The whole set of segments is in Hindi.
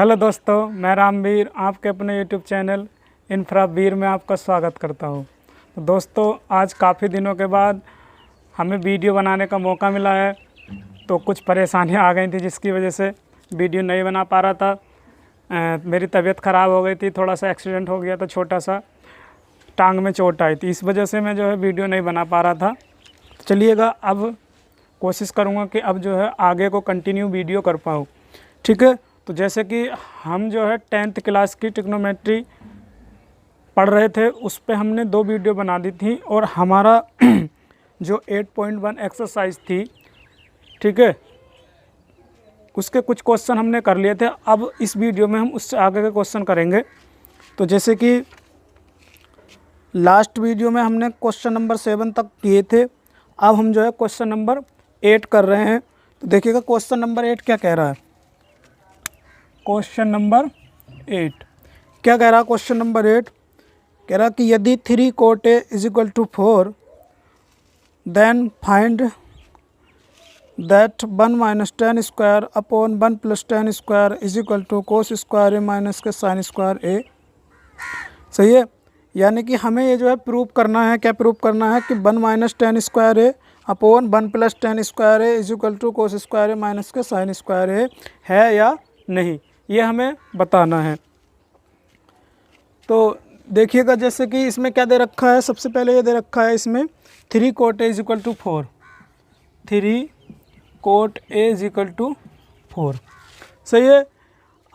हेलो दोस्तों, मैं रामवीर आपके अपने यूट्यूब चैनल इंफ्रावीर में आपका स्वागत करता हूं। तो दोस्तों, आज काफ़ी दिनों के बाद हमें वीडियो बनाने का मौका मिला है। तो कुछ परेशानियां आ गई थी जिसकी वजह से वीडियो नहीं बना पा रहा था। मेरी तबीयत ख़राब हो गई थी, थोड़ा सा एक्सीडेंट हो गया था, छोटा सा टांग में चोट आई थी, इस वजह से मैं जो है वीडियो नहीं बना पा रहा था। चलिएगा, अब कोशिश करूँगा कि अब जो है आगे को कंटिन्यू वीडियो कर पाऊँ। ठीक है। तो जैसे कि हम जो है 10th क्लास की ट्रिग्नोमेट्री पढ़ रहे थे, उस पे हमने 2 वीडियो बना दी थी और हमारा जो 8.1 एक्सरसाइज थी, ठीक है, उसके कुछ क्वेश्चन हमने कर लिए थे। अब इस वीडियो में हम उससे आगे के क्वेश्चन करेंगे। तो जैसे कि लास्ट वीडियो में हमने क्वेश्चन नंबर 7 तक किए थे, अब हम जो है क्वेश्चन नंबर 8 कर रहे हैं। तो देखिएगा क्वेश्चन नंबर 8 क्या कह रहा है। क्वेश्चन नंबर 8 क्या कह रहा है। क्वेश्चन नंबर 8 कह रहा कि यदि 3 cot A is equal to 4 then find that 1 minus tan square upon 1 plus tan square is equal to cos square A minus के साइन स्क्वायर ए। सही है। यानी कि हमें ये जो है प्रूव करना है। क्या प्रूव करना है कि 1 minus tan square A upon 1 plus tan square A is equal to cos square A minus के साइन स्क्वायर ए है या नहीं, ये हमें बताना है। तो देखिएगा, जैसे कि इसमें क्या दे रखा है। सबसे पहले ये दे रखा है इसमें 3 cot A is equal to 4, 3 cot A is equal to 4। सही है।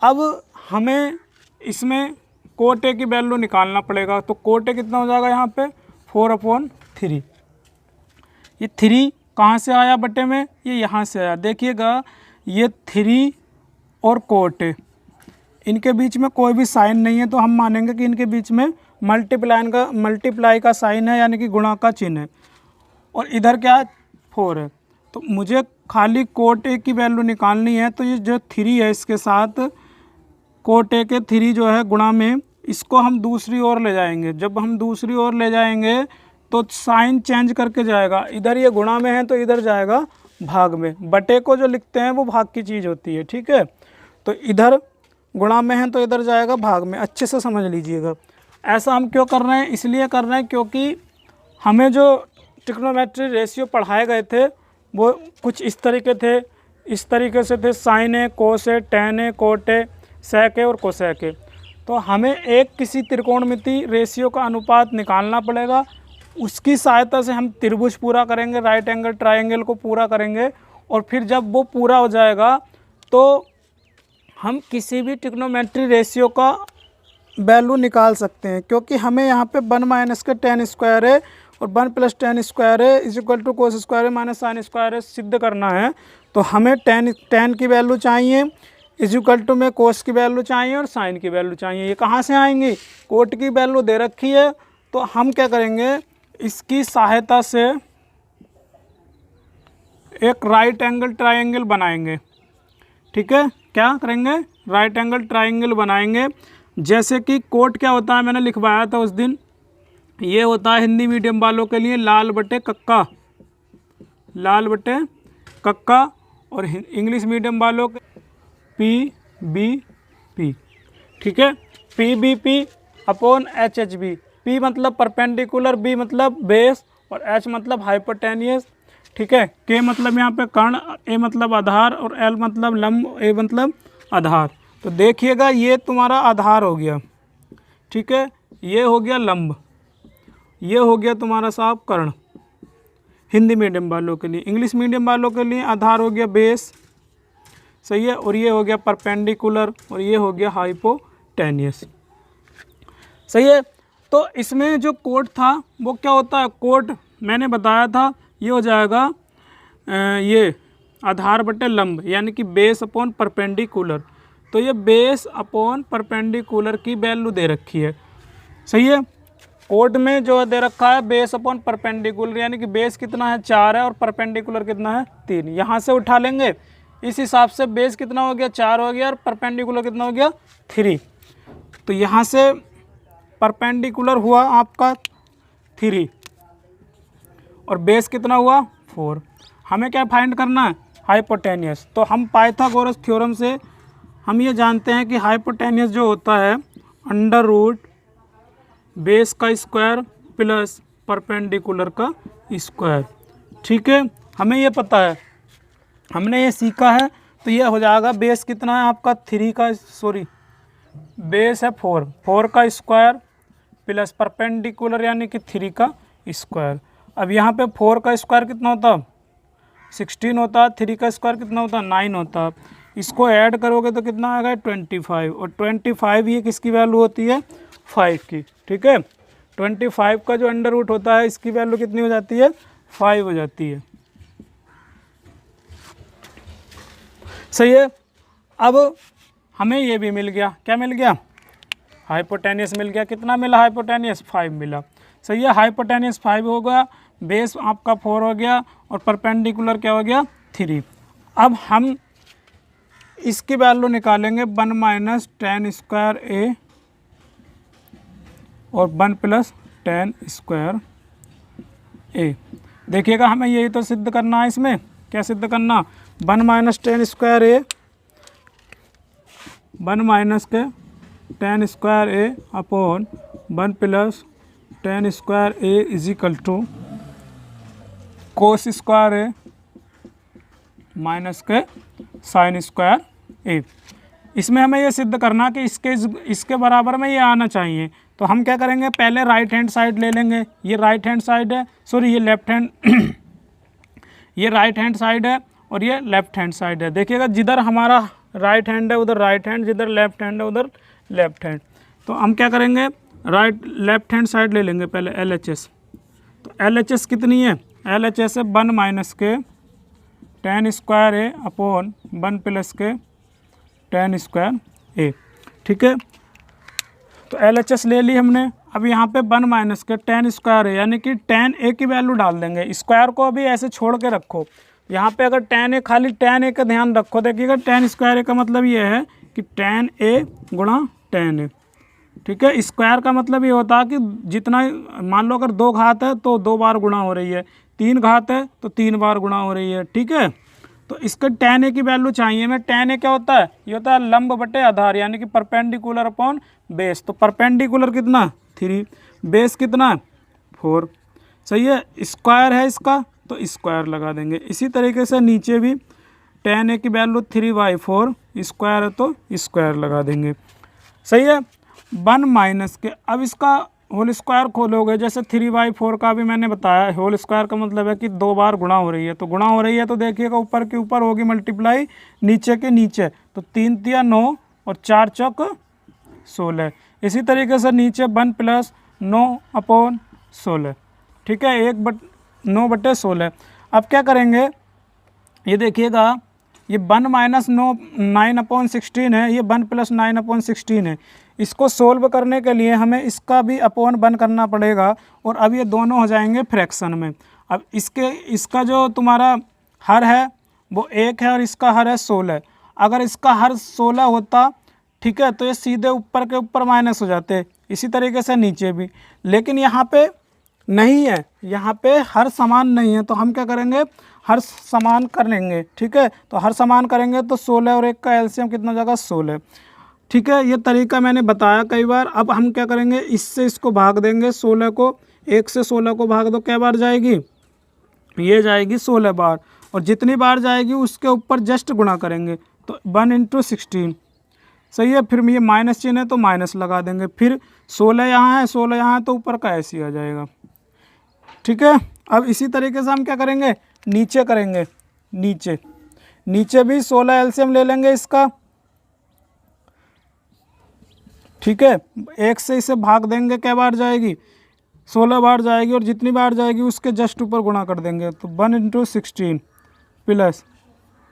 अब हमें इसमें cot A की वैल्यू निकालना पड़ेगा। तो cot A कितना हो जाएगा यहाँ पे 4/3। ये 3 कहाँ से आया बटे में, ये यहाँ से आया। देखिएगा, ये 3 और cot A, इनके बीच में कोई भी साइन नहीं है, तो हम मानेंगे कि इनके बीच में मल्टीप्लाई का साइन है, यानी कि गुणा का चिन्ह है। और इधर क्या है 4 है। तो मुझे खाली cot A की वैल्यू निकालनी है। तो ये जो 3 है, इसके साथ cot A के 3 जो है गुणा में, इसको हम दूसरी ओर ले जाएंगे। जब हम दूसरी ओर ले जाएंगे तो साइन चेंज करके जाएगा। इधर ये गुणा में है तो इधर जाएगा भाग में। बटे को जो लिखते हैं वो भाग की चीज़ होती है। ठीक है। तो इधर गुणा में है तो इधर जाएगा भाग में। अच्छे से समझ लीजिएगा। ऐसा हम क्यों कर रहे हैं, इसलिए कर रहे हैं क्योंकि हमें जो ट्रिग्नोमेट्री रेशियो पढ़ाए गए थे वो कुछ इस तरीके थे, इस तरीके से थे। साइन है, कोस है, टेन है, कोट है, सेक है और कोसेक है। तो हमें एक किसी त्रिकोणमिति रेशियो का अनुपात निकालना पड़ेगा। उसकी सहायता से हम त्रिभुज पूरा करेंगे, राइट एंगल ट्रायंगल को पूरा करेंगे। और फिर जब वो पूरा हो जाएगा तो हम किसी भी ट्रिग्नोमेट्री रेशियो का वैल्यू निकाल सकते हैं। क्योंकि हमें यहाँ पे 1 माइनस का टेन स्क्वायर है और 1 प्लस टेन स्क्वायर है is equal to cos square है माइनस साइन स्क्वायर है सिद्ध करना है। तो हमें टेन की वैल्यू चाहिए, इज इक्वल टू में कोस की वैल्यू चाहिए और साइन की वैल्यू चाहिए। ये कहाँ से आएंगी, कोट की वैल्यू दे रखी है। तो हम क्या करेंगे, इसकी सहायता से एक राइट एंगल ट्रायंगल बनाएंगे। ठीक है। क्या करेंगे, राइट एंगल ट्रायंगल बनाएंगे। जैसे कि कोट क्या होता है, मैंने लिखवाया था उस दिन, ये होता है हिंदी मीडियम वालों के लिए लाल बटे कक्का, लाल बटे कक्का। और इंग्लिश मीडियम वालों के PBP। ठीक है। PBP upon HHB। P मतलब परपेंडिकुलर, B मतलब बेस और H मतलब हाइपोटेनियस। ठीक है। K मतलब यहाँ पे कर्ण, A मतलब आधार और L मतलब लंब, A मतलब आधार। तो देखिएगा, ये तुम्हारा आधार हो गया। ठीक है। ये हो गया लंब, ये हो गया तुम्हारा साहब कर्ण, हिंदी मीडियम वालों के लिए। इंग्लिश मीडियम वालों के लिए आधार हो गया बेस। सही है। और ये हो गया परपेंडिकुलर और ये हो गया हाइपोटेनियस। सही है। तो इसमें जो कोट था वो क्या होता है, कोट मैंने बताया था ये हो जाएगा ये आधार बटे लंब, यानी कि बेस अपॉन परपेंडिकुलर। तो ये बेस अपॉन परपेंडिकुलर की वैल्यू दे रखी है। सही है। कोट में जो दे रखा है बेस अपॉन परपेंडिकुलर, यानी कि बेस कितना है 4 है और परपेंडिकुलर कितना है 3। यहाँ से उठा लेंगे, इस हिसाब से बेस कितना हो गया 4 हो गया और परपेंडिकुलर कितना हो गया 3। तो यहाँ से परपेंडिकुलर हुआ आपका 3 और बेस कितना हुआ 4। हमें क्या फाइंड करना है, हाइपोटेनियस। तो हम पाइथागोरस थ्योरम से हम ये जानते हैं कि हाइपोटेनियस जो होता है अंडर रूट बेस का स्क्वायर प्लस परपेंडिकुलर का स्क्वायर। ठीक है, हमें ये पता है, हमने ये सीखा है, तो ये हो जाएगा बेस कितना है आपका 3 का, सॉरी बेस है 4 का स्क्वायर प्लस परपेंडिकुलर यानी कि 3 का स्क्वायर। अब यहाँ पे 4 का स्क्वायर कितना होता है 16 होता है, 3 का स्क्वायर कितना होता है 9 होता है। इसको ऐड करोगे तो कितना आएगा 25, और 25 ये किसकी वैल्यू होती है 5 की। ठीक है, 25 का जो अंडर रूट होता है इसकी वैल्यू कितनी हो जाती है 5 हो जाती है। सही है। अब हमें ये भी मिल गया, क्या मिल गया हाइपोटेनियस मिल गया। कितना मिला हाइपोटेनियस 5 मिला। सही है, हाइपोटेनियस 5 हो गया, बेस आपका 4 हो गया और परपेंडिकुलर क्या हो गया 3। अब हम इसकी वैल्यू निकालेंगे 1 माइनस tan स्क्वायर ए और 1 प्लस tan स्क्वायर ए। देखिएगा हमें यही तो सिद्ध करना है। इसमें क्या सिद्ध करना 1 minus tan square A, 1 minus के tan square A upon 1 plus tan square A is equal to cos square A minus के साइन स्क्वायर ए। इसमें हमें ये सिद्ध करना कि इसके बराबर में ये आना चाहिए। तो हम क्या करेंगे, पहले राइट हैंड साइड ले लेंगे। ये राइट हैंड साइड है, सॉरी ये लेफ्ट हैंड ये राइट हैंड साइड है और ये लेफ्ट हैंड साइड है। देखिएगा जिधर हमारा राइट हैंड है उधर राइट हैंड, जिधर लेफ्ट हैंड है उधर लेफ्ट हैंड। तो हम क्या करेंगे, लेफ्ट हैंड साइड ले लेंगे पहले LHS। तो LHS कितनी है, LHS है 1 माइनस के tan square A upon 1 plus के tan स्क्वायर ए। ठीक है, तो LHS ले ली हमने। अब यहाँ पे 1 माइनस के tan स्क्वायर है यानी कि tan ए की वैल्यू डाल देंगे। स्क्वायर को अभी ऐसे छोड़ के रखो, यहाँ पे अगर tan ए, खाली tan ए का ध्यान रखो। देखिएगा tan स्क्वायर ए का मतलब ये है कि tan ए गुणा tan ए। ठीक है, स्क्वायर का मतलब ये होता है कि जितना, मान लो अगर 2 घात है तो 2 बार गुणा हो रही है, 3 घात है तो 3 बार गुणा हो रही है। ठीक है, तो इसका tan ए की वैल्यू चाहिए हमें। tan ए क्या होता है, ये होता है लंब बटे आधार यानी कि परपेंडिकुलर अपॉन बेस। तो परपेंडिकुलर कितना 3, बेस कितना 4। सही है, स्क्वायर है इसका तो स्क्वायर लगा देंगे। इसी तरीके से नीचे भी tan ए की वैल्यू 3/4, स्क्वायर है तो स्क्वायर लगा देंगे। सही है, 1 माइनस के, अब इसका होल स्क्वायर खोलोगे, जैसे 3/4 का भी मैंने बताया, होल स्क्वायर का मतलब है कि 2 बार गुणा हो रही है। तो गुणा हो रही है तो देखिएगा ऊपर के ऊपर होगी मल्टीप्लाई, नीचे के नीचे। तो 3 तिया 9 और 4 चौक 16। इसी तरीके से नीचे 1 प्लस 9 अपॉन 16। ठीक है, 9/16। अब क्या करेंगे, ये देखिएगा ये 1 माइनस 9/16 है, ये 1 प्लस 9/16 है। इसको सोल्व करने के लिए हमें इसका भी अपॉन 1 करना पड़ेगा और अब ये दोनों हो जाएंगे फ्रैक्शन में। अब इसका जो तुम्हारा हर है वो 1 है और इसका हर है 16। अगर इसका हर 16 होता, ठीक है, तो ये सीधे ऊपर के ऊपर माइनस हो जाते। इसी तरीके से नीचे भी, लेकिन यहाँ पे नहीं है, यहाँ पे हर समान नहीं है। तो हम क्या करेंगे, हर समान कर लेंगे। ठीक है, तो हर समान करेंगे तो 16 और 1 का एलसीएम कितना हो जाएगा 16। ठीक है, ये तरीका मैंने बताया कई बार। अब हम क्या करेंगे, इससे इसको भाग देंगे, 16 को 1 से 16 को भाग दो, क्या बार जाएगी, ये जाएगी 16 बार, और जितनी बार जाएगी उसके ऊपर जस्ट गुणा करेंगे। तो 1 × 16। सही है, फिर ये माइनस चिन्ह है तो माइनस लगा देंगे, फिर 16 यहाँ है 16 यहाँ है तो ऊपर का ऐसे ही आ जाएगा। ठीक है, अब इसी तरीके से हम क्या करेंगे, नीचे करेंगे। नीचे भी 16 एलसीएम ले लेंगे इसका। ठीक है, 1 से इसे भाग देंगे, क्या बार जाएगी 16 बार जाएगी, और जितनी बार जाएगी उसके जस्ट ऊपर गुणा कर देंगे। तो 1 × 16 प्लस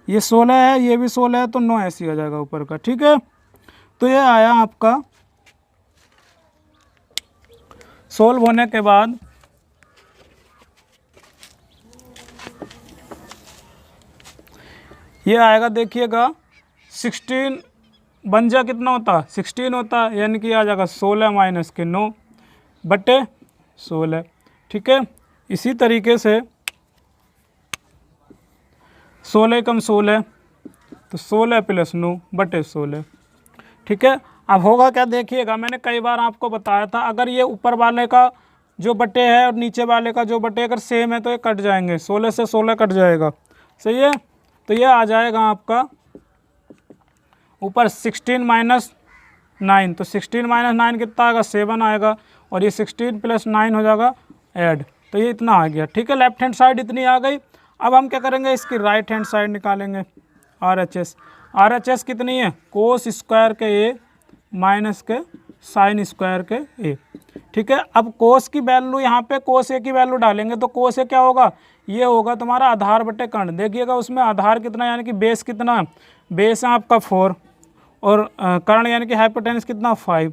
ये 16 है, ये भी 16 है तो 9 ऐसे ही आ जाएगा ऊपर का। ठीक है, तो ये आया आपका। सोल्व होने के बाद ये आएगा, देखिएगा 16 बन जा कितना होता 16 होता, यानी कि आ जाएगा 16 माइनस के 9/16। ठीक है, इसी तरीके से 16 कम 16 तो 16 + 9/16। ठीक है, अब होगा क्या देखिएगा, मैंने कई बार आपको बताया था, अगर ये ऊपर वाले का जो बटे है और नीचे वाले का जो बटे अगर सेम है तो ये कट जाएंगे, 16 से 16 कट जाएगा। सही है, तो ये आ जाएगा आपका ऊपर 16 - 9, तो 16 - 9 कितना आएगा, 7 आएगा, और ये 16 + 9 हो जाएगा ऐड, तो ये इतना आ गया। ठीक है, लेफ्ट हैंड साइड इतनी आ गई। अब हम क्या करेंगे, इसकी राइट हैंड साइड निकालेंगे। RHS कितनी है, कोस स्क्वायर के ए माइनस के साइन स्क्वायर के ए। ठीक है, अब कोस की वैल्यू यहाँ पे कोस ए की वैल्यू डालेंगे तो कोस ए क्या होगा, ये होगा तुम्हारा आधार बटे कर्ण। देखिएगा उसमें आधार कितना यानी कि बेस कितना, बेस है आपका 4 और कर्ण यानी कि हाइपोटेनस कितना 5।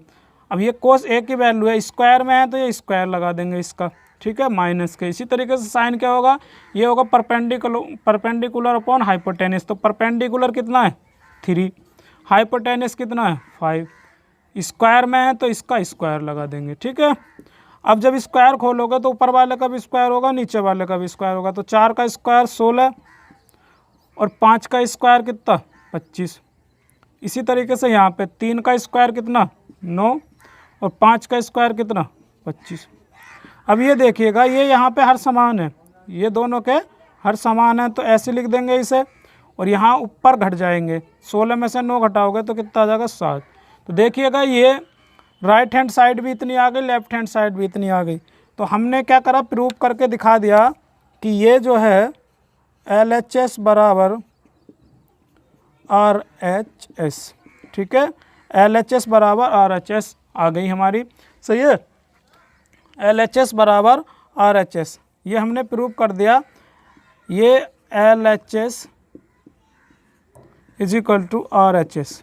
अब ये कोस ए की वैल्यू है, स्क्वायर में है तो ये स्क्वायर लगा देंगे इसका। ठीक है, माइनस के। इसी तरीके से साइन क्या होगा, ये होगा परपेंडिकुलर अपॉन हाइपोटेनस। तो परपेंडिकुलर कितना है 3, हाइपोटेनस कितना है 5, स्क्वायर में है तो इसका स्क्वायर लगा देंगे। ठीक है, अब जब स्क्वायर खोलोगे तो ऊपर वाले का भी स्क्वायर होगा, नीचे वाले का भी स्क्वायर होगा। तो 4 का स्क्वायर 16 और 5 का स्क्वायर कितना 25। इसी तरीके से यहाँ पे 3 का स्क्वायर कितना 9 और 5 का स्क्वायर कितना 25। अब ये देखिएगा, ये यहाँ पे हर समान है, ये दोनों के हर समान है, तो ऐसे लिख देंगे इसे, और यहाँ ऊपर घट जाएंगे, 16 में से 9 घटाओगे तो कितना आ जाएगा 7। तो देखिएगा ये राइट हैंड साइड भी इतनी आ गई, लेफ्ट हैंड साइड भी इतनी आ गई। तो हमने क्या करा, प्रूव करके दिखा दिया कि ये जो है LHS बराबर RHS। ठीक है, LHS बराबर RHS आ गई हमारी। सही है, LHS बराबर RHS ये हमने प्रूव कर दिया। ये LHS = RHS।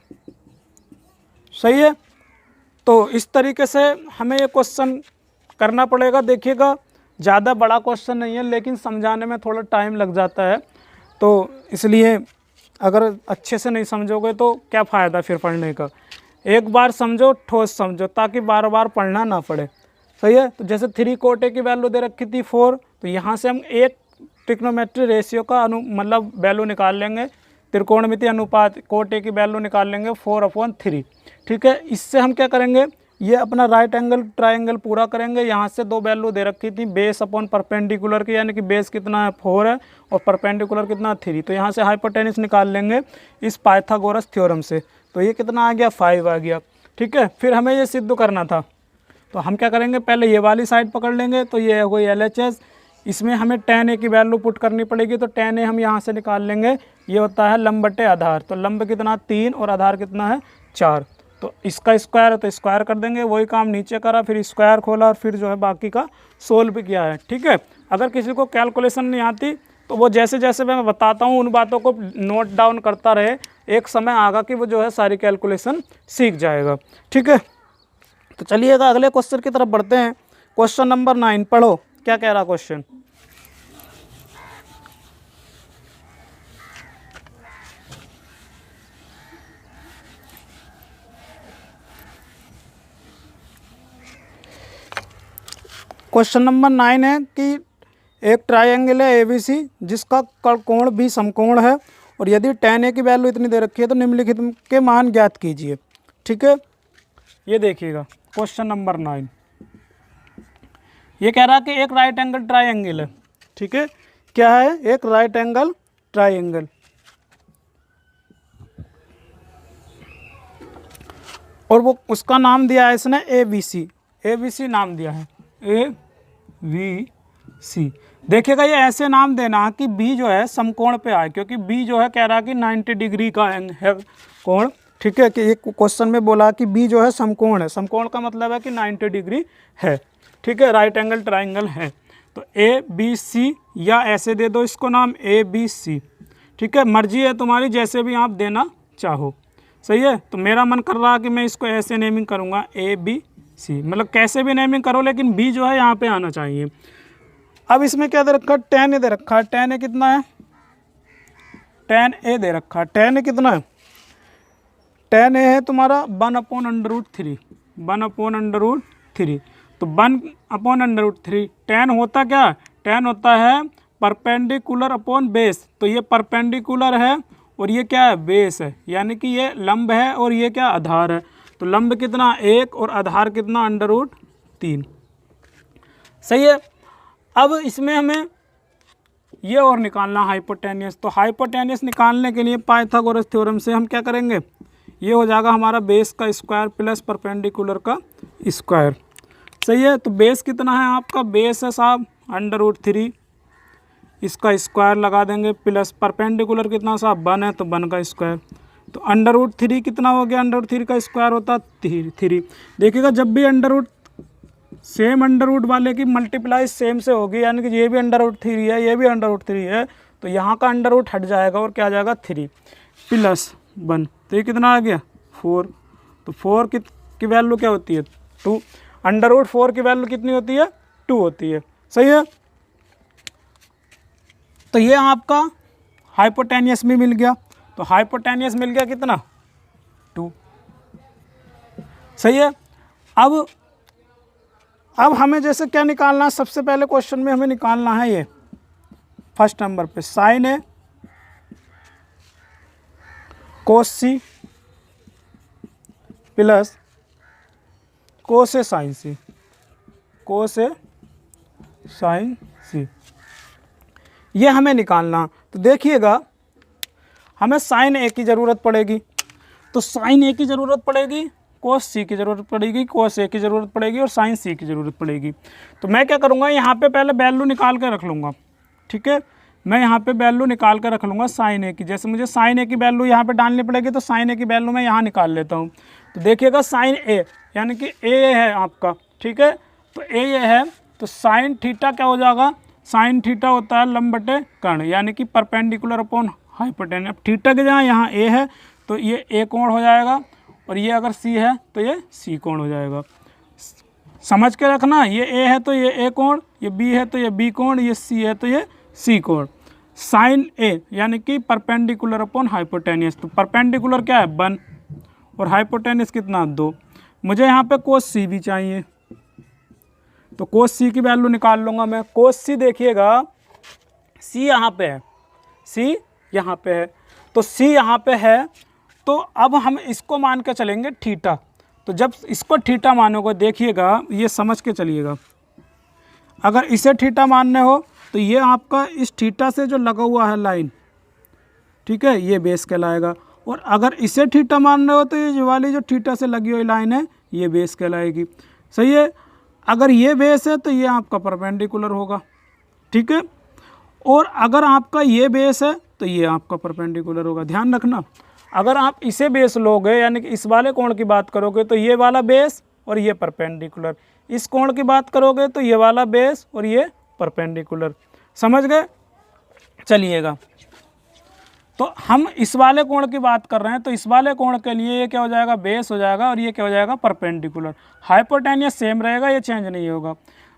सही है, तो इस तरीके से हमें ये क्वेश्चन करना पड़ेगा। देखिएगा ज़्यादा बड़ा क्वेश्चन नहीं है, लेकिन समझाने में थोड़ा टाइम लग जाता है, तो इसलिए अगर अच्छे से नहीं समझोगे तो क्या फ़ायदा फिर पढ़ने का। एक बार समझो, ठोस समझो, ताकि बार बार पढ़ना ना पड़े। सही है, तो जैसे 3 कोटे की वैल्यू दे रखी थी 4, तो यहाँ से हम एक ट्रिग्नोमेट्री रेशियो का मतलब वैल्यू निकाल लेंगे, त्रिकोणमिति अनुपात कोटे की वैल्यू निकाल लेंगे 4/3। ठीक है, इससे हम क्या करेंगे, ये अपना राइट एंगल ट्राइंगल पूरा करेंगे। यहाँ से 2 वैल्यू दे रखी थी, बेस अपॉन परपेंडिकुलर की, यानी कि बेस कितना है 4 है और परपेंडिकुलर कितना 3। तो यहाँ से हाइपोटेनस निकाल लेंगे इस पाइथागोरस थ्योरम से, तो ये कितना आ गया 5 आ गया। ठीक है, फिर हमें ये सिद्ध करना था, तो हम क्या करेंगे, पहले ये वाली साइड पकड़ लेंगे, तो ये हो गई LHS। इसमें हमें tan a की वैल्यू पुट करनी पड़ेगी, तो tan a हम यहाँ से निकाल लेंगे, ये होता है लंब बटे आधार। तो लंब कितना 3 और आधार कितना है 4, तो इसका स्क्वायर है तो स्क्वायर कर देंगे। वही काम नीचे करा, फिर स्क्वायर खोला और फिर जो है बाकी का सोल्व भी किया है। ठीक है, अगर किसी को कैलकुलेशन नहीं आती तो वो जैसे जैसे मैं बताता हूँ उन बातों को नोट डाउन करता रहे, एक समय आगा कि वो जो है सारी कैलकुलेशन सीख जाएगा। ठीक है, तो चलिएगा अगले क्वेश्चन की तरफ बढ़ते हैं। क्वेश्चन नंबर 9 पढ़ो, क्या कह रहा क्वेश्चन। क्वेश्चन नंबर 9 है कि एक ट्रायंगल है ABC जिसका कोण भी समकोण है, और यदि tan a की वैल्यू इतनी दे रखी है तो निम्नलिखित के मान ज्ञात कीजिए। ठीक है, ये देखिएगा क्वेश्चन नंबर 9, ये कह रहा है कि एक राइट एंगल ट्रायंगल है। ठीक है, क्या है, एक राइट एंगल ट्रायंगल, और वो उसका नाम दिया है इसने ABC नाम दिया है ABC। देखिएगा ये ऐसे नाम देना कि B जो है समकोण पे आए, क्योंकि B जो है कह रहा है कि 90 डिग्री का है कोण। ठीक है, कि एक क्वेश्चन में बोला कि B जो है समकोण है, समकोण का मतलब है कि 90 डिग्री है। ठीक है, राइट एंगल ट्राइंगल है, तो ABC या ऐसे दे दो इसको नाम ABC। ठीक है, मर्जी है तुम्हारी, जैसे भी आप देना चाहो। सही है, तो मेरा मन कर रहा है कि मैं इसको ऐसे नेमिंग करूँगा ABC, मतलब कैसे भी नेमिंग करो, लेकिन B जो है यहाँ पे आना चाहिए। अब इसमें क्या दे रखा है, tan a दे रखा है। tan a कितना है, tan a दे रखा है। tan a कितना है, tan a है तुम्हारा 1/√3, 1/√3। तो 1/√3 tan होता क्या, tan होता है परपेंडिकुलर अपॉन बेस। तो ये परपेंडिकुलर है और ये क्या है, बेस है, यानी कि ये लंब है और ये क्या, आधार है। तो लंब कितना, 1 और आधार कितना, √3। सही है। अब इसमें हमें ये और निकालना हाइपोटेनियस। तो हाइपोटेनियस निकालने के लिए पाइथागोरस थ्योरम से हम क्या करेंगे, ये हो जाएगा हमारा बेस का स्क्वायर प्लस परपेंडिकुलर का स्क्वायर। सही है। तो बेस कितना है आपका, बेस है साहब √3, इसका स्क्वायर लगा देंगे, प्लस परपेंडिकुलर कितना साहब 1 है, तो 1 का स्क्वायर। तो √3 कितना हो गया, √3 का स्क्वायर होता है 3। देखिएगा जब भी सेम √ वाले की मल्टीप्लाई सेम से होगी, यानी कि ये भी √3 है, ये भी √3 है, तो यहाँ का √ हट जाएगा और क्या आ जाएगा 3 + 1, तो ये कितना आ गया 4। तो 4 की वैल्यू क्या होती है 2, √4 की वैल्यू कितनी होती है 2 होती है। सही है। तो ये आपका हाइपोटेनियस भी मिल गया। तो हाइपोटेनियस मिल गया कितना 2। सही है। अब हमें जैसे क्या निकालना है, सबसे पहले क्वेश्चन में हमें निकालना है ये फर्स्ट नंबर पे sin A cos C plus cos A sin C, cos A sin C, ये हमें निकालना। तो देखिएगा हमें sin A की ज़रूरत पड़ेगी, तो sin A की ज़रूरत पड़ेगी, cos C की ज़रूरत पड़ेगी, cos A की ज़रूरत पड़ेगी और sin C की ज़रूरत पड़ेगी। तो मैं क्या करूँगा, यहाँ पे पहले वैल्यू निकाल कर रख लूँगा। ठीक है, मैं यहाँ पे वैल्यू निकाल कर रख लूँगा sin A की। जैसे मुझे sin A की वैल्यू यहाँ पे डालनी पड़ेगी, तो sin A की वैल्यू मैं यहाँ निकाल लेता हूँ। तो देखिएगा sin A यानी कि A है आपका, ठीक है, तो A ये है, तो sin थीटा क्या हो जाएगा, sin थीटा होता है लंब बटे कर्ण, यानी कि परपेंडिकुलर अपॉन हाइपोटेन्यूस। अब थीटा के जहाँ यहाँ A है तो ये A कोण हो जाएगा, और ये अगर C है तो ये C कोण हो जाएगा। समझ के रखना, ये A है तो ये A कोण, ये B है तो ये B कोण, ये C है तो ये C कोण। साइन A यानी कि परपेंडिकुलर अपॉन हाइपोटेनियस। तो परपेंडिकुलर क्या है 1 और हाइपोटेनियस कितना 2। मुझे यहाँ पे कोस C भी चाहिए, तो कोस C की वैल्यू निकाल लूँगा मैं। कोस C देखिएगा C यहाँ पे है, C यहाँ पे है, तो C यहाँ पे है, तो अब हम इसको मान के चलेंगे थीटा। तो जब इसको थीटा मानोगे, देखिएगा ये समझ के चलिएगा, अगर इसे थीटा मानने हो तो ये आपका इस थीटा से जो लगा हुआ है लाइन, ठीक है, ये बेस कहलाएगा। और अगर इसे थीटा मानने हो तो ये वाली जो थीटा से लगी हुई लाइन है ये बेस कहलाएगी। सही है। अगर ये बेस है तो ये आपका परपेंडिकुलर होगा, ठीक है, और अगर आपका ये बेस है तो ये आपका परपेंडिकुलर होगा। ध्यान रखना, अगर आप इसे बेस लोगे यानी कि इस वाले कोण की बात करोगे तो ये वाला बेस और ये परपेंडिकुलर, इस कोण की बात करोगे तो ये वाला बेस और ये परपेंडिकुलर। समझ गए। चलिएगा, तो हम इस वाले कोण की बात कर रहे हैं, तो इस वाले कोण के लिए ये क्या हो जाएगा, बेस हो जाएगा, और ये क्या हो जाएगा, परपेंडिकुलर। हाइपोटेनियस सेम रहेगा, ये चेंज नहीं होगा।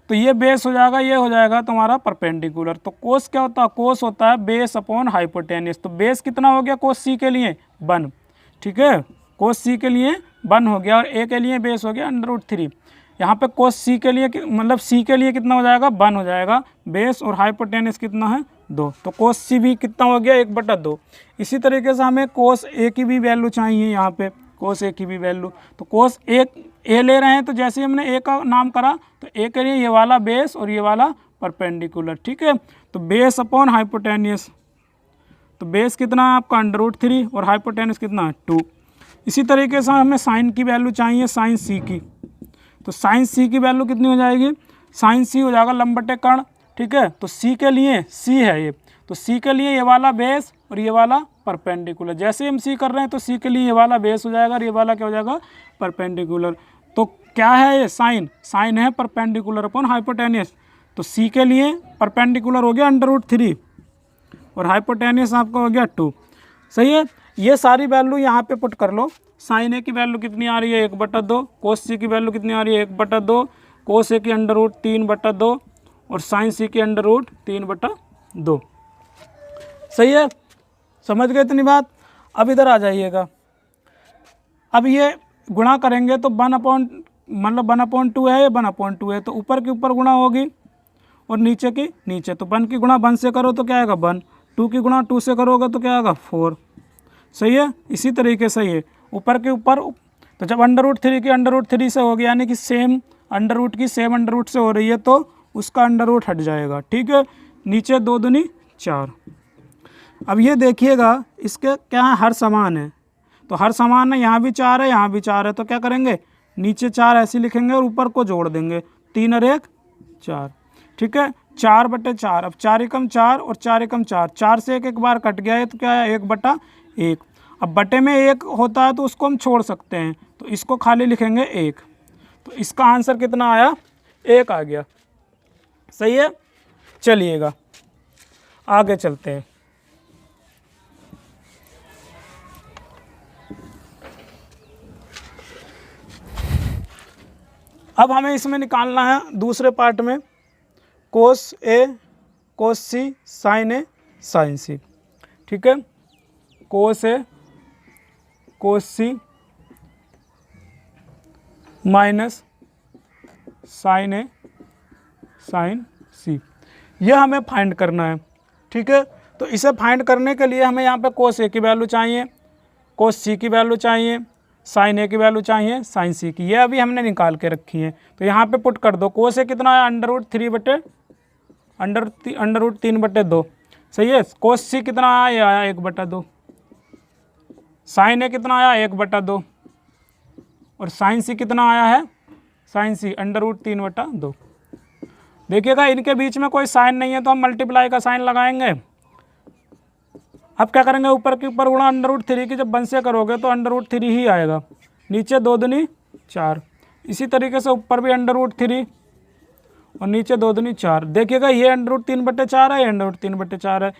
तो ये बेस हो जाएगा, ये हो जाएगा तुम्हारा परपेंडिकुलर। तो कोस क्या होता है, कोस होता है बेस अपॉन हाइपोटेनियस। तो बेस कितना हो गया कोस C के लिए 1, ठीक है, कोस C के लिए 1 हो गया, और A के लिए बेस हो गया √3। यहाँ पे कोस C के लिए मतलब C के लिए कितना हो जाएगा 1 हो जाएगा बेस, और हाइपोटेनियस कितना है 2। तो कोस C भी कितना हो गया 1/2। इसी तरीके से हमें कोस A की भी वैल्यू चाहिए, यहाँ पे कोस A की भी वैल्यू। तो कोस A ले रहे हैं, तो जैसे ही हमने A का नाम करा तो A के लिए ये वाला बेस और ये वाला परपेंडिकुलर, ठीक है। तो बेस अपॉन हाइपोटेनियस, तो बेस कितना है आपका √3 और हाइपोटेनियस कितना है 2। इसी तरीके से हमें साइन की वैल्यू चाहिए, साइन C की। तो साइन C की वैल्यू कितनी हो जाएगी, साइन C हो जाएगा लंब बटे कर्ण, ठीक है। तो C के लिए C है ये, तो C के लिए ये वाला बेस और ये वाला परपेंडिकुलर। जैसे हम C कर रहे हैं तो C के लिए ये वाला बेस हो जाएगा और ये वाला क्या हो जाएगा, परपेंडिकुलर। तो क्या है ये, साइन, साइन है परपेंडिकुलर अपॉन हाइपोटेनियस। तो C के लिए परपेंडिकुलर हो गया √3 और हाइपोटेनियस आपका हो गया 2। सही है। ये सारी वैल्यू यहाँ पे पुट कर लो। साइन A की वैल्यू कितनी आ रही है 1/2, कोस C की वैल्यू कितनी आ रही है 1/2, कोस A की √3/2 और साइन C की √3/2। सही है, समझ गए इतनी बात। अब इधर आ जाइएगा, अब ये गुणा करेंगे तो 1/2 है, ये 1/2 है, तो ऊपर के ऊपर गुणा होगी और नीचे की नीचे। तो 1 की गुणा 1 से करो तो क्या आएगा 1, 2 की गुणा 2 से करोगे तो क्या आएगा 4। सही है। इसी तरीके से ये ऊपर के ऊपर, तो जब √3 की √3 से हो गया, यानी कि सेम अंडर रूट की सेम अंडर रूट से हो रही है, तो उसका अंडर रूट हट जाएगा। ठीक है, नीचे 2 दूनी 4। अब ये देखिएगा इसके क्या है, हर समान है, तो हर समान है, यहाँ भी 4 है, यहाँ भी 4 है, तो क्या करेंगे, नीचे 4 ऐसे लिखेंगे और ऊपर को जोड़ देंगे, 3 और 1 4। ठीक है, 4/4। अब 4 एकम 4 और 4 एकम 4, 4 से एक बार कट गया है, तो क्या है, 1/1। अब बटे में 1 होता है तो उसको हम छोड़ सकते हैं, तो इसको खाली लिखेंगे 1। तो इसका आंसर कितना आया, 1 आ गया। सही है, चलिएगा आगे चलते हैं। अब हमें इसमें निकालना है दूसरे पार्ट में कोस ए कोस सी साइन ए साइन सी। ठीक है, कोस ए कोस सी माइनस साइन ए साइन सी, यह हमें फाइंड करना है। ठीक है, तो इसे फाइंड करने के लिए हमें यहाँ पे कोस ए की वैल्यू चाहिए, कोस सी की वैल्यू चाहिए, साइन ए की वैल्यू चाहिए, साइन सी की, ये अभी हमने निकाल के रखी है। तो यहाँ पे पुट कर दो, कोस ए कितना है, √3/2। सही है, कोस सी कितना आया, 1/2, साइन ए कितना आया, 1/2, और साइन सी कितना आया है, साइन सी √3/2। देखिएगा इनके बीच में कोई साइन नहीं है, तो हम मल्टीप्लाई का साइन लगाएंगे। अब क्या करेंगे, ऊपर के ऊपर गुणा √3 की जब 1 से करोगे तो √3 ही आएगा, नीचे 2 दूनी 4। इसी तरीके से ऊपर भी √3 और नीचे 2 दूनी 4। देखिएगा ये √3/4 है, ये √3/4 है,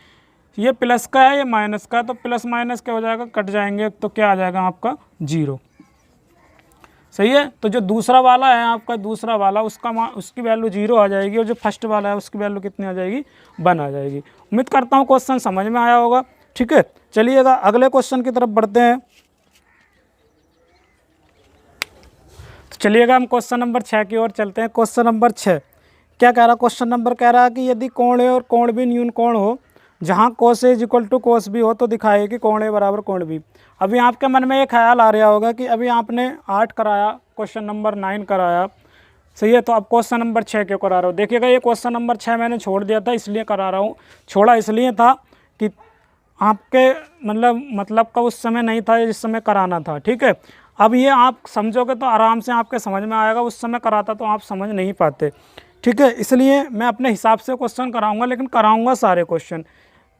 ये प्लस का है, ये माइनस का है, तो प्लस माइनस क्या हो जाएगा, कट जाएंगे, तो क्या आ जाएगा आपका 0। सही है, तो जो दूसरा वाला है आपका, दूसरा वाला उसकी वैल्यू 0 आ जाएगी, और जो फर्स्ट वाला है उसकी वैल्यू कितनी आ जाएगी, 1 आ जाएगी। उम्मीद करता हूँ क्वेश्चन समझ में आया होगा। ठीक है, चलिएगा अगले क्वेश्चन की तरफ बढ़ते हैं। तो चलिएगा हम क्वेश्चन नंबर 6 की ओर चलते हैं। क्वेश्चन नंबर 6 क्या कह रहा, क्वेश्चन नंबर कह रहा है कि यदि कोण ए और कोण बी न्यून कोण हो, जहाँ कोस ए = कोस बी हो, तो दिखाए कि कोण ए बराबर कोण बी। अभी आपके मन में ये ख्याल आ रहा होगा कि अभी आपने 8 कराया, क्वेश्चन नंबर 9 कराया, सही है, तो अब क्वेश्चन नंबर 6 क्यों करा रहा हूँ। देखिएगा ये क्वेश्चन नंबर 6 मैंने छोड़ दिया था, इसलिए करा रहा हूँ। छोड़ा इसलिए था कि आपके मतलब का उस समय नहीं था जिस समय कराना था। ठीक है, अब ये आप समझोगे तो आराम से आपके समझ में आएगा, उस समय कराता तो आप समझ नहीं पाते। ठीक है, इसलिए मैं अपने हिसाब से क्वेश्चन कराऊंगा, लेकिन कराऊंगा सारे क्वेश्चन।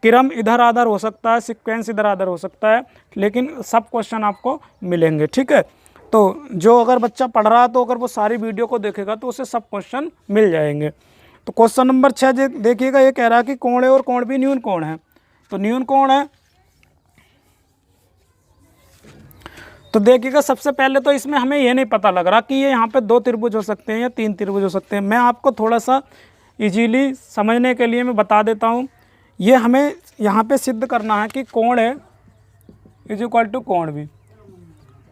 क्रम इधर आधर हो सकता है, सीक्वेंस इधर आधर हो सकता है, लेकिन सब क्वेश्चन आपको मिलेंगे। ठीक है, तो जो अगर बच्चा पढ़ रहा है तो अगर वो सारी वीडियो को देखेगा तो उसे सब क्वेश्चन मिल जाएंगे। तो क्वेश्चन नंबर 6 देखिएगा, ये कह रहा है कि कोण ए और कोण बी न्यून कोण है। तो न्यून कोण है, तो देखिएगा सबसे पहले तो इसमें हमें ये नहीं पता लग रहा कि ये यहाँ पे 2 त्रिभुज हो सकते हैं या 3 त्रिभुज हो सकते हैं। मैं आपको थोड़ा सा इजीली समझने के लिए मैं बता देता हूँ। ये हमें यहाँ पे सिद्ध करना है कि कोण ए = कोण बी।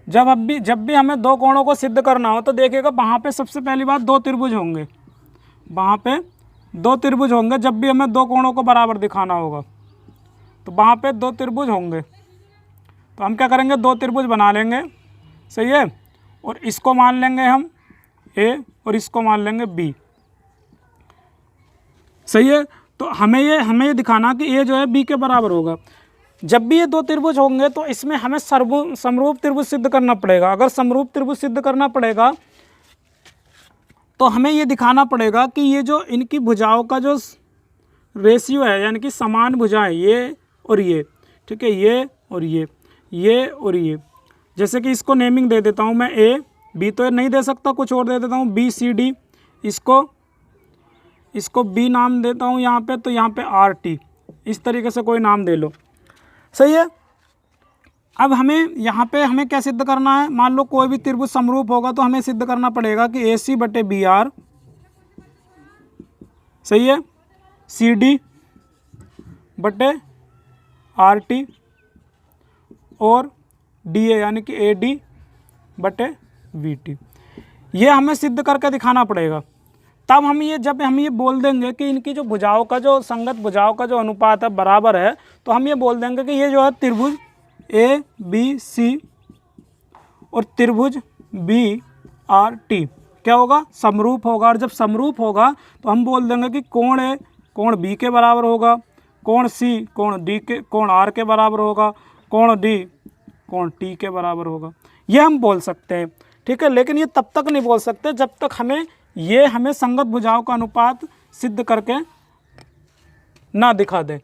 जब भी हमें 2 कोणों को सिद्ध करना हो, तो देखिएगा वहाँ पे सबसे पहली बात 2 त्रिभुज होंगे, वहाँ पे 2 त्रिभुज होंगे। जब भी हमें 2 कोणों को बराबर दिखाना होगा तो वहाँ पे 2 त्रिभुज होंगे। तो हम क्या करेंगे, 2 त्रिभुज बना लेंगे, सही है, और इसको मान लेंगे हम ए और इसको मान लेंगे बी। सही है, तो हमें ये दिखाना कि ए जो है बी के बराबर होगा। जब भी ये 2 त्रिभुज होंगे तो इसमें हमें समरूप त्रिभुज सिद्ध करना पड़ेगा। अगर समरूप त्रिभुज सिद्ध करना पड़ेगा तो हमें ये दिखाना पड़ेगा कि ये जो इनकी भुजाओं का जो रेशियो है, यानी कि समान भुजाएं, ये और ये, ठीक है, ये और ये और ये। जैसे कि इसको नेमिंग दे देता हूँ मैं, ए, बी तो नहीं दे सकता, कुछ और दे देता हूँ, बी सी डी, इसको बी नाम देता हूँ यहाँ पे, तो यहाँ पे आर टी, इस तरीके से कोई नाम दे लो। सही है, अब हमें यहाँ पे हमें क्या सिद्ध करना है, मान लो कोई भी त्रिभुज समरूप होगा तो हमें सिद्ध करना पड़ेगा कि ए सी बटे बी आर, सही है, सी डी बटे आर टी और डी ए यानी कि ए डी बटे वी टी। ये हमें सिद्ध करके दिखाना पड़ेगा। तब जब हम ये बोल देंगे कि इनकी जो भुजाओं का जो संगत भुजाओं का जो अनुपात है बराबर है, तो हम ये बोल देंगे कि ये जो है त्रिभुज ए बी सी और त्रिभुज बी आर टी क्या होगा, समरूप होगा। और जब समरूप होगा तो हम बोल देंगे कि कोण ए कोण बी के बराबर होगा, कोण सी कोण आर के बराबर होगा, कोण डी कोण टी के बराबर होगा। ये हम बोल सकते हैं, ठीक है। लेकिन ये तब तक नहीं बोल सकते जब तक हमें संगत भुजाओं का अनुपात सिद्ध करके ना दिखा दे,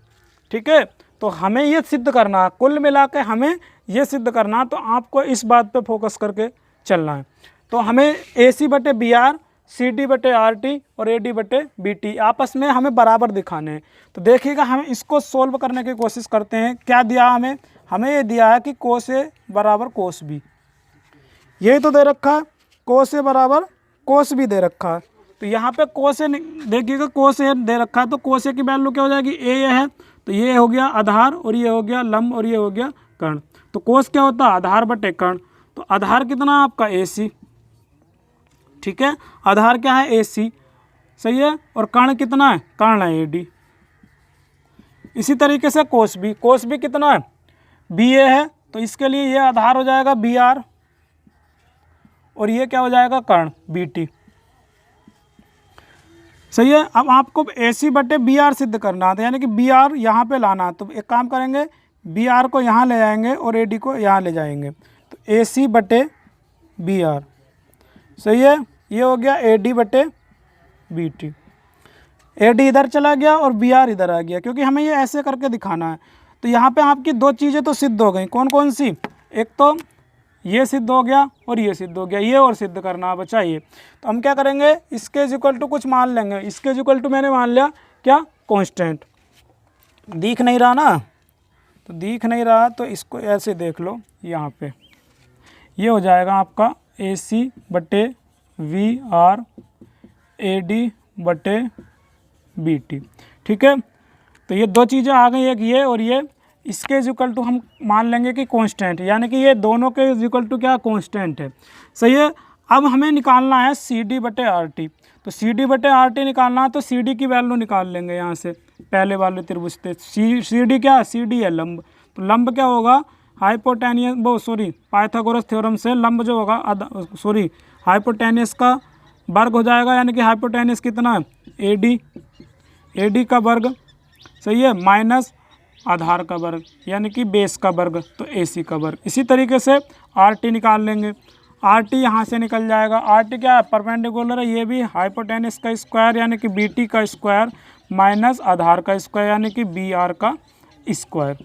ठीक है। तो हमें ये सिद्ध करना है, कुल मिला के हमें ये सिद्ध करना है। तो आपको इस बात पे फोकस करके चलना है। तो हमें ए सी बटे बी आर, सी डी बटे आर टी और ए डी बटे बी टी आपस में हमें बराबर दिखाने हैं। तो देखिएगा हम इसको सोल्व करने की कोशिश करते हैं। क्या दिया हमें ये दिया है कि कोस ए बराबर कोस बी, यही तो दे रखा है। कोस ए बराबर कोस बी दे रखा है। तो यहाँ पे कोस ए देखिएगा, कोस ए दे रखा है तो कोस ए की वैल्यू क्या हो जाएगी, ए है तो ये हो गया आधार और ये हो गया लंब और ये हो गया कर्ण। तो कोस क्या होता है, आधार बटे कर्ण। तो आधार कितना है आपका ए सी, ठीक है। आधार क्या है, ए सी, सही है। और कर्ण कितना है, कर्ण है ए डी। इसी तरीके से कोस बी कितना है, बी ए है तो इसके लिए ये आधार हो जाएगा बी आर और ये क्या हो जाएगा, कर्ण बी टी, सही है। अब आपको ए सी बटे बी आर सिद्ध करना था, यानी कि बी आर यहाँ पर लाना। तो एक काम करेंगे, बी आर को यहाँ ले जाएंगे और ए डी को यहाँ ले जाएंगे। तो ए सी बटे बी आर, सही है। ये हो गया ए डी बटे बी टी। ए डी इधर चला गया और बी आर इधर आ गया, क्योंकि हमें ये ऐसे करके दिखाना है। तो यहाँ पे आपकी दो चीज़ें तो सिद्ध हो गई। कौन कौन सी, एक तो ये सिद्ध हो गया और ये सिद्ध हो गया, ये और सिद्ध करना बचा ये। तो हम क्या करेंगे, इसके इक्वल टू कुछ मान लेंगे। इसके इक्वल टू मैंने मान लिया क्या, कांस्टेंट। दिख नहीं रहा ना, तो दिख नहीं रहा तो इसको ऐसे देख लो, यहाँ पे ये हो जाएगा आपका ए सी बटे वी आर ए डी बटे बी टी, ठीक है। तो ये दो चीज़ें आ गई, एक ये और ये। इसके इक्वल टू हम मान लेंगे कि कांस्टेंट, यानी कि ये दोनों के इक्वल टू क्या, कांस्टेंट है, सही है। अब हमें निकालना है सी डी बटे आर टी। तो सी डी बटे आर टी निकालना है तो सी डी की वैल्यू निकाल लेंगे यहाँ से, पहले वाले त्रिभुज से। सी डी क्या है, सी डी है लंब। तो लंब क्या होगा, पाइथागोरस थ्योरम से लंब जो होगा हाइपोटेनियस का वर्ग हो जाएगा, यानी कि हाइपोटेनियस कितना है, ए डी का वर्ग, सही है, माइनस आधार का वर्ग यानी कि बेस का वर्ग, तो ए सी का वर्ग। इसी तरीके से आर टी निकाल लेंगे। आर टी यहाँ से निकल जाएगा। आर टी क्या है, परपेंडिकुलर है, ये भी हाइपोटेनियस का स्क्वायर यानी कि बी टी का स्क्वायर माइनस आधार का स्क्वायर यानी कि बी आर का स्क्वायर,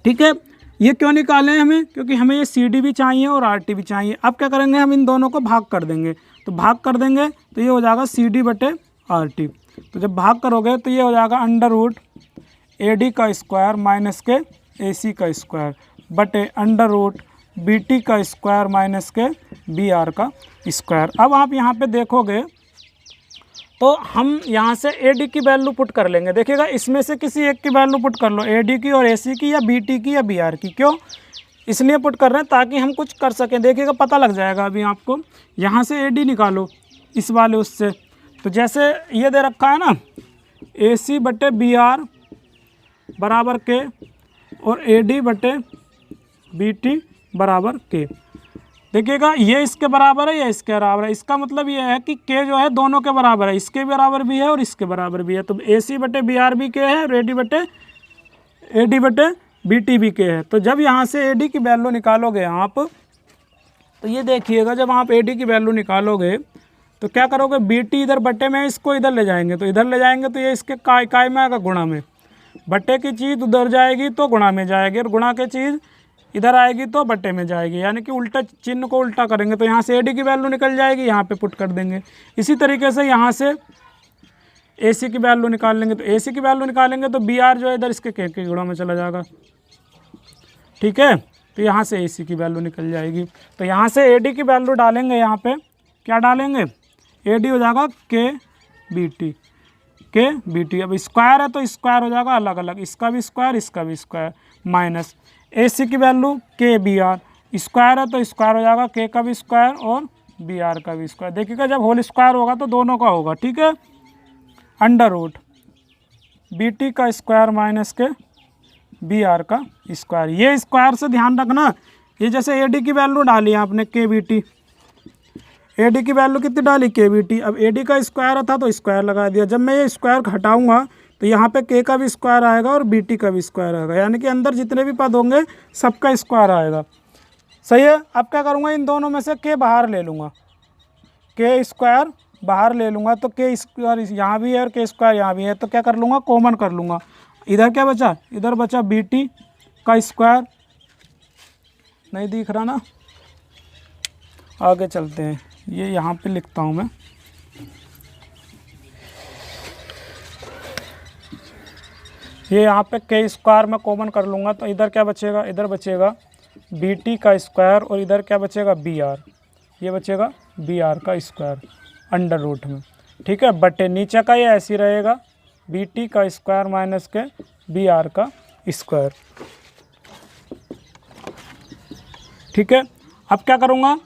ठीक है। ये क्यों निकाले हमें, क्योंकि हमें ये सी डी भी चाहिए और आर टी भी चाहिए। अब क्या करेंगे, हम इन दोनों को भाग कर देंगे। तो भाग कर देंगे तो ये हो जाएगा सी डी बटे आर टी। तो जब भाग करोगे तो ये हो जाएगा अंडर रूट ए डी का स्क्वायर माइनस के ए सी का स्क्वायर बटे अंडर रूट बी टी का स्क्वायर माइनस के बी आर का स्क्वायर। अब आप यहाँ पे देखोगे तो हम यहाँ से ए डी की वैल्यू पुट कर लेंगे। देखिएगा इसमें से किसी एक की वैल्यू पुट कर लो, ए डी की और ए सी की या बी टी की या बी आर की। क्यों इसलिए पुट कर रहे हैं, ताकि हम कुछ कर सकें। देखिएगा पता लग जाएगा अभी आपको। यहाँ से ए डी निकालो इस वाले उससे, तो जैसे ये दे रखा है ना, ए सी बटे बी आर बराबर के और ए डी बटे बी टी बराबर के। देखिएगा ये इसके बराबर है या इसके बराबर है, इसका मतलब ये है कि के जो है दोनों के बराबर है, इसके बराबर भी है और इसके बराबर भी है। तो ए सी बटे बी आर भी के है और ए डी बटे बी टी भी के है। तो जब यहाँ से ए डी की वैल्यू निकालोगे आप, तो ये देखिएगा जब आप ए डी की वैल्यू निकालोगे तो क्या करोगे, बी टी इधर बटे में, इसको इधर ले जाएंगे। तो इधर ले जाएंगे तो ये इसके काय में आएगा गुणा में, बटे की चीज़ उधर जाएगी तो गुणा में जाएगी और गुणा की चीज़ इधर आएगी तो बटे में जाएगी, यानी कि उल्टा चिन्ह को उल्टा करेंगे। तो यहाँ से ए डी की वैल्यू निकल जाएगी, यहाँ पे पुट कर देंगे। इसी तरीके से यहाँ से ए सी की वैल्यू निकाल लेंगे। तो ए सी की वैल्यू निकालेंगे तो बी आर जो है इधर इसके के गुणा में चला जाएगा, ठीक है। तो यहाँ से ए सी की वैल्यू निकल जाएगी। तो यहाँ से ए डी की वैल्यू डालेंगे, यहाँ पे क्या डालेंगे, ए डी हो जाएगा के बी टी। अब स्क्वायर है तो स्क्वायर हो जाएगा अलग अलग, इसका भी स्क्वायर इसका भी स्क्वायर, माइनस ए सी की वैल्यू के बी आर, स्क्वायर है तो स्क्वायर हो जाएगा के का भी स्क्वायर और बी आर का भी स्क्वायर। देखिएगा जब होल स्क्वायर होगा तो दोनों का होगा, ठीक है। अंडर रूट बी टी का स्क्वायर माइनस के बी आर का स्क्वायर। ये स्क्वायर से ध्यान रखना, ये जैसे ए डी की वैल्यू डाली आपने के बी टी, ए डी की वैल्यू कितनी डाली के बी टी। अब ए डी का स्क्वायर था तो स्क्वायर लगा दिया। जब मैं ये स्क्वायर हटाऊंगा तो यहाँ पे के का भी स्क्वायर आएगा और बी टी का भी स्क्वायर आएगा, यानी कि अंदर जितने भी पद होंगे सबका स्क्वायर आएगा। सही है। अब क्या करूँगा, इन दोनों में से के बाहर ले लूँगा, के स्क्वायर बाहर ले लूँगा तो के स्क्वायर यहाँ भी है और के स्क्वायर यहाँ भी है, तो क्या कर लूँगा, कॉमन कर लूँगा। इधर क्या बचा, इधर बचा बी टी का स्क्वायर, नहीं दिख रहा ना, आगे चलते हैं। ये यहाँ पे लिखता हूँ मैं, ये यहाँ पे के स्क्वायर में कॉमन कर लूँगा तो इधर क्या बचेगा, इधर बचेगा बी टी का स्क्वायर और इधर क्या बचेगा बी आर, ये बचेगा बी आर का स्क्वायर अंडर रूट में। ठीक है, बटे नीचे का ये ऐसे ही रहेगा, बी टी का स्क्वायर माइनस के बी आर का स्क्वायर। ठीक है, अब क्या करूँगा,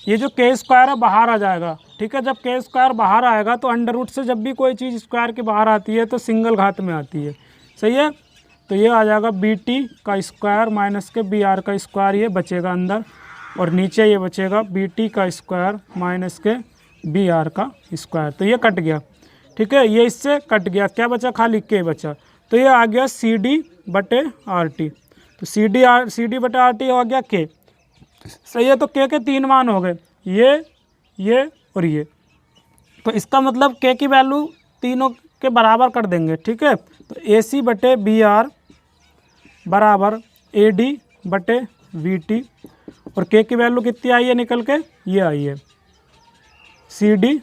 ये जो के स्क्वायर है बाहर आ जाएगा। ठीक है, जब के स्क्वायर बाहर आएगा तो अंडर रूट से जब भी कोई चीज़ स्क्वायर के बाहर आती है तो सिंगल घात में आती है। सही है, तो ये आ जाएगा बी टी का स्क्वायर माइनस के बी आर का स्क्वायर, ये बचेगा अंदर, और नीचे ये बचेगा बी टी का स्क्वायर माइनस के बी आर का स्क्वायर। तो ये कट गया। ठीक है, ये इससे कट गया, क्या बचा, खाली के बचा, तो ये आ गया सी डी बटे आर टी। तो सी डी बटे आर टी हो गया के। सही है, तो के 3 मान हो गए, ये और ये। तो इसका मतलब के की वैल्यू तीनों के बराबर कर देंगे। ठीक है, तो ए सी बटे बी आर बराबर ए डी बटे वी टी, और के की वैल्यू कितनी आई है निकल के, ये आई है सी डी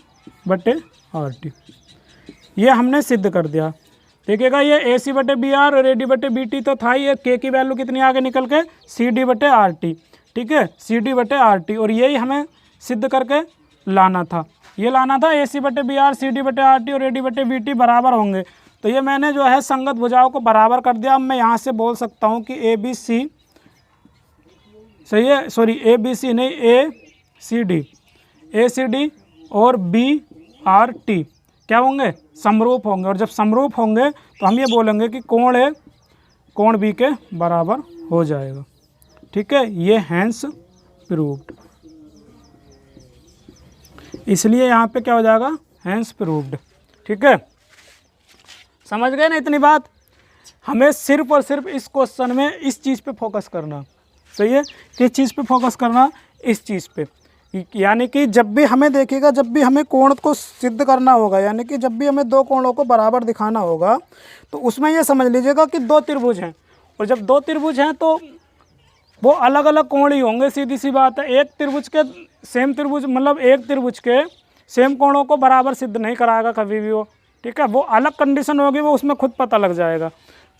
बटे आर टी। ये हमने सिद्ध कर दिया। देखिएगा, ये ए सी बटे बी आर और ए डी बटे बी टी तो था ही, के की वैल्यू कितनी आगे निकल के सी डी बटे आर टी। ठीक है, सी डी बटे आर टी, और यही हमें सिद्ध करके लाना था, ये लाना था ए सी बटे बी आर, सी डी बटे आर टी और ए डी बटे बी टी बराबर होंगे। तो ये मैंने जो है संगत भुजाओं को बराबर कर दिया। अब मैं यहाँ से बोल सकता हूँ कि ए बी सी, सही है, सॉरी ए बी सी नहीं, ए सी डी और बी आर टी क्या होंगे, समरूप होंगे, और जब समरूप होंगे तो हम ये बोलेंगे कि कोण ए कोण बी के बराबर हो जाएगा। ठीक है, ये हैंस प्रूव्ड, इसलिए यहाँ पे क्या हो जाएगा, हैंस प्रूव्ड। ठीक है, समझ गए ना इतनी बात। हमें सिर्फ और सिर्फ इस क्वेश्चन में इस चीज़ पे फोकस करना। सही है, किस चीज़ पे फोकस करना, इस चीज़ पे, यानी कि जब भी हमें देखिएगा, जब भी हमें कोण को सिद्ध करना होगा, यानी कि जब भी हमें दो कोणों को बराबर दिखाना होगा, तो उसमें ये समझ लीजिएगा कि दो त्रिभुज हैं, और जब दो त्रिभुज हैं तो वो अलग अलग कोण ही होंगे, सीधी सी बात है। एक त्रिभुज के सेम त्रिभुज, मतलब एक त्रिभुज के सेम कोणों को बराबर सिद्ध नहीं कराएगा कभी भी वो। ठीक है, वो अलग कंडीशन होगी, वो उसमें खुद पता लग जाएगा।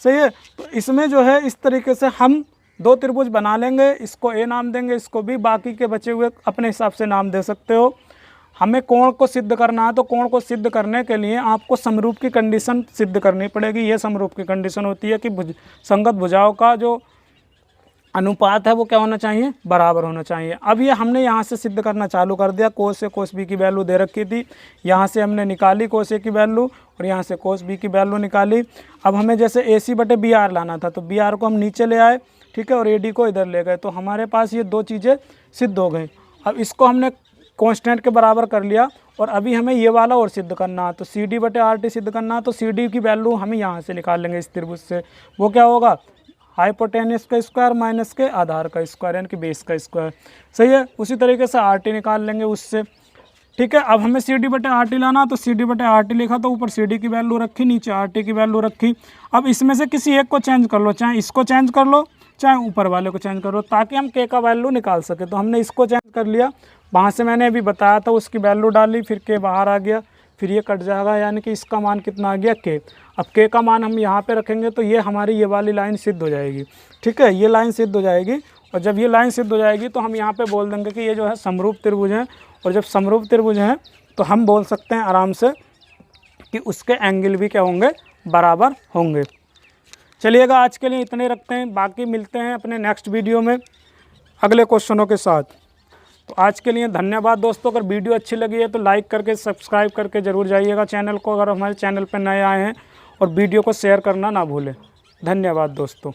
सही है, तो इसमें जो है इस तरीके से हम दो त्रिभुज बना लेंगे, इसको ए नाम देंगे, इसको भी, बाकी के बचे हुए अपने हिसाब से नाम दे सकते हो। हमें कोण को सिद्ध करना है, तो कोण को सिद्ध करने के लिए आपको समरूप की कंडीशन सिद्ध करनी पड़ेगी। ये समरूप की कंडीशन होती है कि संगत भुजाओं का जो अनुपात है वो क्या होना चाहिए, बराबर होना चाहिए। अब ये हमने यहाँ से सिद्ध करना चालू कर दिया। कोस से कोस बी की वैल्यू दे रखी थी, यहाँ से हमने निकाली कोस ए की वैल्यू और यहाँ से कोस बी की वैल्यू निकाली। अब हमें जैसे ए सी बटे बी आर लाना था, तो बी आर को हम नीचे ले आए, ठीक है, और ए डी को इधर ले गए, तो हमारे पास ये दो चीज़ें सिद्ध हो गई। अब इसको हमने कॉन्स्टेंट के बराबर कर लिया, और अभी हमें ये वाला और सिद्ध करना है, तो सी डी बटे आर टी सिद्ध करना है। तो सी डी की वैल्यू हम यहाँ से निकाल लेंगे इस त्रिभुज से, वो क्या होगा, हाइपोटेनस का स्क्वायर माइनस के आधार का स्क्वायर, यानी कि बेस का स्क्वायर। सही है, उसी तरीके से आर टी निकाल लेंगे उससे। ठीक है, अब हमें सी डी बटे आर टी लाना, तो सी डी बटे आर टी लिखा, तो ऊपर सी डी की वैल्यू रखी, नीचे आर टी की वैल्यू रखी। अब इसमें से किसी एक को चेंज कर लो, चाहे इसको चेंज कर लो, चाहे ऊपर वाले को चेंज कर लो, ताकि हम के का वैल्यू निकाल सके। तो हमने इसको चेंज कर लिया, वहाँ से मैंने अभी बताया था उसकी वैल्यू डाली, फिर के बाहर आ गया, फिर ये कट जाएगा, यानी कि इसका मान कितना आ गया, के। अब के का मान हम यहाँ पे रखेंगे, तो ये हमारी ये वाली लाइन सिद्ध हो जाएगी। ठीक है, ये लाइन सिद्ध हो जाएगी, और जब ये लाइन सिद्ध हो जाएगी तो हम यहाँ पे बोल देंगे कि ये जो है समरूप त्रिभुज हैं, और जब समरूप त्रिभुज हैं तो हम बोल सकते हैं आराम से कि उसके एंगल भी क्या होंगे, बराबर होंगे। चलिएगा, आज के लिए इतने रखते हैं, बाकी मिलते हैं अपने नेक्स्ट वीडियो में अगले क्वेश्चनों के साथ। तो आज के लिए धन्यवाद दोस्तों। अगर वीडियो अच्छी लगी है तो लाइक करके सब्सक्राइब करके ज़रूर जाइएगा चैनल को, अगर हमारे चैनल पर नए आए हैं, और वीडियो को शेयर करना ना भूलें। धन्यवाद दोस्तों।